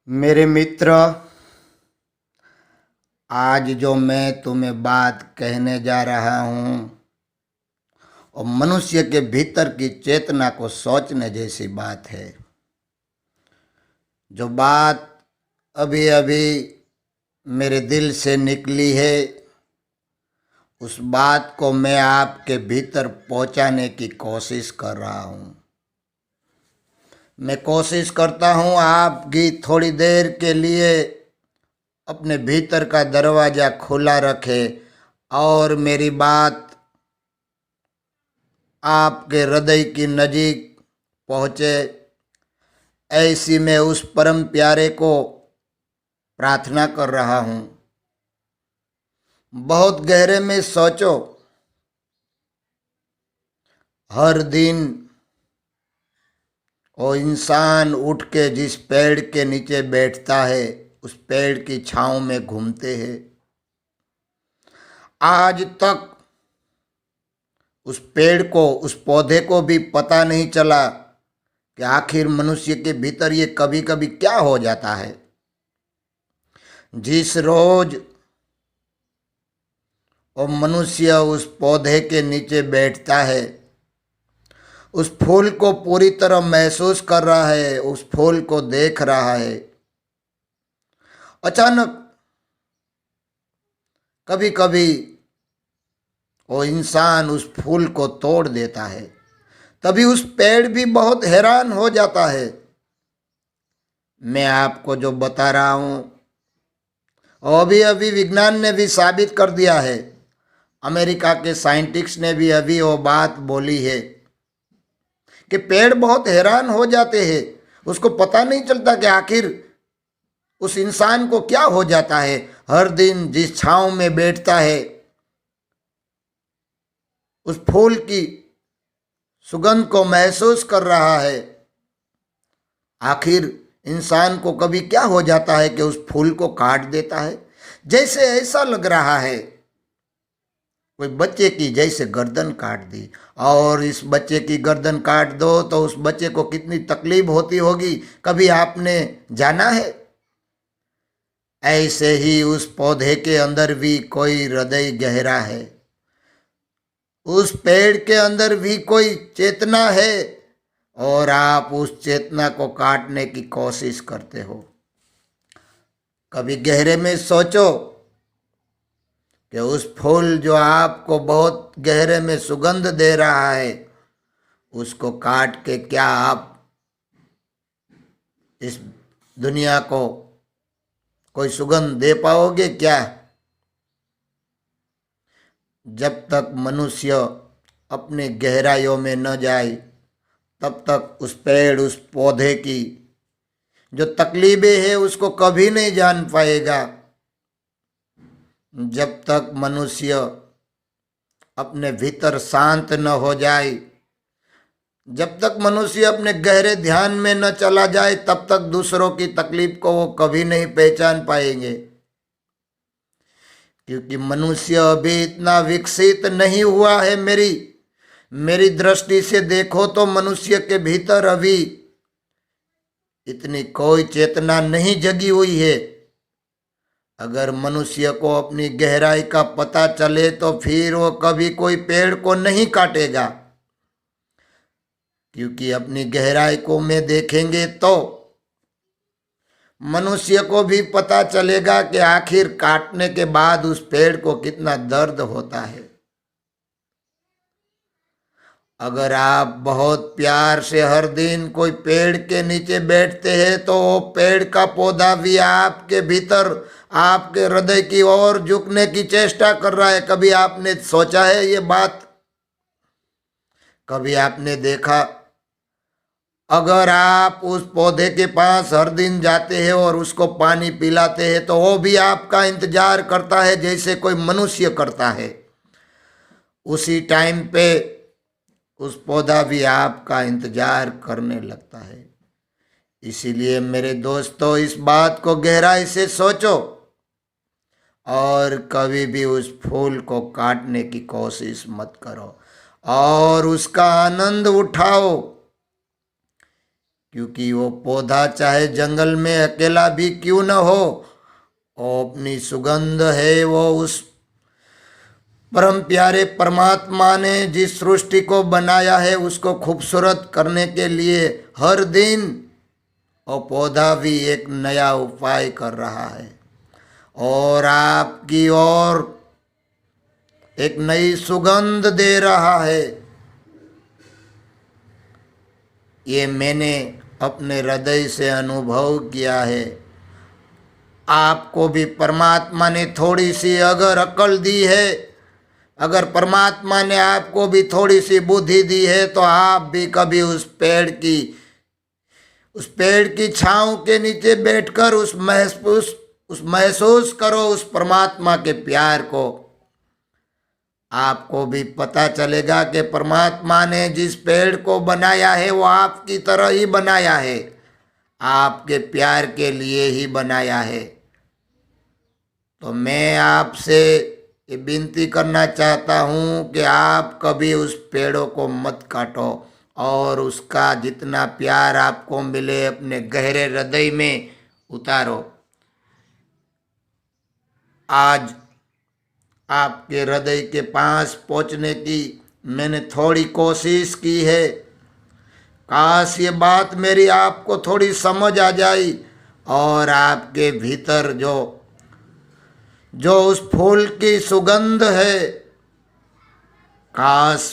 मेरे मित्र, आज जो मैं तुम्हें बात कहने जा रहा हूँ और मनुष्य के भीतर की चेतना को सोचने जैसी बात है। जो बात अभी अभी मेरे दिल से निकली है, उस बात को मैं आपके भीतर पहुँचाने की कोशिश कर रहा हूँ। मैं कोशिश करता हूँ आपकी थोड़ी देर के लिए अपने भीतर का दरवाज़ा खुला रखे और मेरी बात आपके हृदय की नजीक पहुँचे। ऐसी मैं उस परम प्यारे को प्रार्थना कर रहा हूँ। बहुत गहरे में सोचो। हर दिन वो इंसान उठ के जिस पेड़ के नीचे बैठता है, उस पेड़ की छांव में घूमते हैं। आज तक उस पेड़ को, उस पौधे को भी पता नहीं चला कि आखिर मनुष्य के भीतर ये कभी कभी क्या हो जाता है। जिस रोज वो मनुष्य उस पौधे के नीचे बैठता है, उस फूल को पूरी तरह महसूस कर रहा है, उस फूल को देख रहा है, अचानक कभी कभी वो इंसान उस फूल को तोड़ देता है। तभी उस पेड़ भी बहुत हैरान हो जाता है। मैं आपको जो बता रहा हूँ, अभी अभी विज्ञान ने भी साबित कर दिया है। अमेरिका के साइंटिस्ट ने भी अभी वो बात बोली है कि पेड़ बहुत हैरान हो जाते हैं। उसको पता नहीं चलता कि आखिर उस इंसान को क्या हो जाता है। हर दिन जिस छांव में बैठता है, उस फूल की सुगंध को महसूस कर रहा है, आखिर इंसान को कभी क्या हो जाता है कि उस फूल को काट देता है। जैसे ऐसा लग रहा है कोई बच्चे की जैसे गर्दन काट दी। और इस बच्चे की गर्दन काट दो तो उस बच्चे को कितनी तकलीफ होती होगी, कभी आपने जाना है? ऐसे ही उस पौधे के अंदर भी कोई हृदय गहरा है, उस पेड़ के अंदर भी कोई चेतना है, और आप उस चेतना को काटने की कोशिश करते हो। कभी गहरे में सोचो कि उस फूल जो आपको बहुत गहरे में सुगंध दे रहा है, उसको काट के क्या आप इस दुनिया को कोई सुगंध दे पाओगे क्या? जब तक मनुष्य अपने गहराइयों में न जाए, तब तक उस पेड़, उस पौधे की जो तकलीफें है उसको कभी नहीं जान पाएगा। जब तक मनुष्य अपने भीतर शांत न हो जाए, जब तक मनुष्य अपने गहरे ध्यान में न चला जाए, तब तक दूसरों की तकलीफ को वो कभी नहीं पहचान पाएंगे। क्योंकि मनुष्य अभी इतना विकसित नहीं हुआ है। मेरी दृष्टि से देखो तो मनुष्य के भीतर अभी इतनी कोई चेतना नहीं जगी हुई है। अगर मनुष्य को अपनी गहराई का पता चले तो फिर वो कभी कोई पेड़ को नहीं काटेगा। क्योंकि अपनी गहराई को में देखेंगे तो मनुष्य को भी पता चलेगा कि आखिर काटने के बाद उस पेड़ को कितना दर्द होता है। अगर आप बहुत प्यार से हर दिन कोई पेड़ के नीचे बैठते हैं तो वो पेड़ का पौधा भी आपके भीतर, आपके हृदय की ओर झुकने की चेष्टा कर रहा है। कभी आपने सोचा है ये बात? कभी आपने देखा? अगर आप उस पौधे के पास हर दिन जाते हैं और उसको पानी पिलाते हैं तो वो भी आपका इंतजार करता है जैसे कोई मनुष्य करता है। उसी टाइम पे उस पौधा भी आपका इंतजार करने लगता है। इसीलिए मेरे दोस्तों, इस बात को गहराई से सोचो और कभी भी उस फूल को काटने की कोशिश मत करो और उसका आनंद उठाओ। क्योंकि वो पौधा चाहे जंगल में अकेला भी क्यों न हो, वो अपनी सुगंध है। वो उस परम प्यारे परमात्मा ने जिस सृष्टि को बनाया है उसको खूबसूरत करने के लिए हर दिन वो पौधा भी एक नया उपाय कर रहा है और आपकी ओर एक नई सुगंध दे रहा है। ये मैंने अपने हृदय से अनुभव किया है। आपको भी परमात्मा ने थोड़ी सी अगर अकल दी है, अगर परमात्मा ने आपको भी थोड़ी सी बुद्धि दी है, तो आप भी कभी उस पेड़ की छांव के नीचे बैठकर उस महसूस करो उस परमात्मा के प्यार को। आपको भी पता चलेगा कि परमात्मा ने जिस पेड़ को बनाया है वो आपकी तरह ही बनाया है, आपके प्यार के लिए ही बनाया है। तो मैं आपसे ये विनती करना चाहता हूँ कि आप कभी उस पेड़ों को मत काटो और उसका जितना प्यार आपको मिले अपने गहरे हृदय में उतारो। आज आपके हृदय के पास पहुँचने की मैंने थोड़ी कोशिश की है। काश ये बात मेरी आपको थोड़ी समझ आ जाई और आपके भीतर जो उस फूल की सुगंध है, काश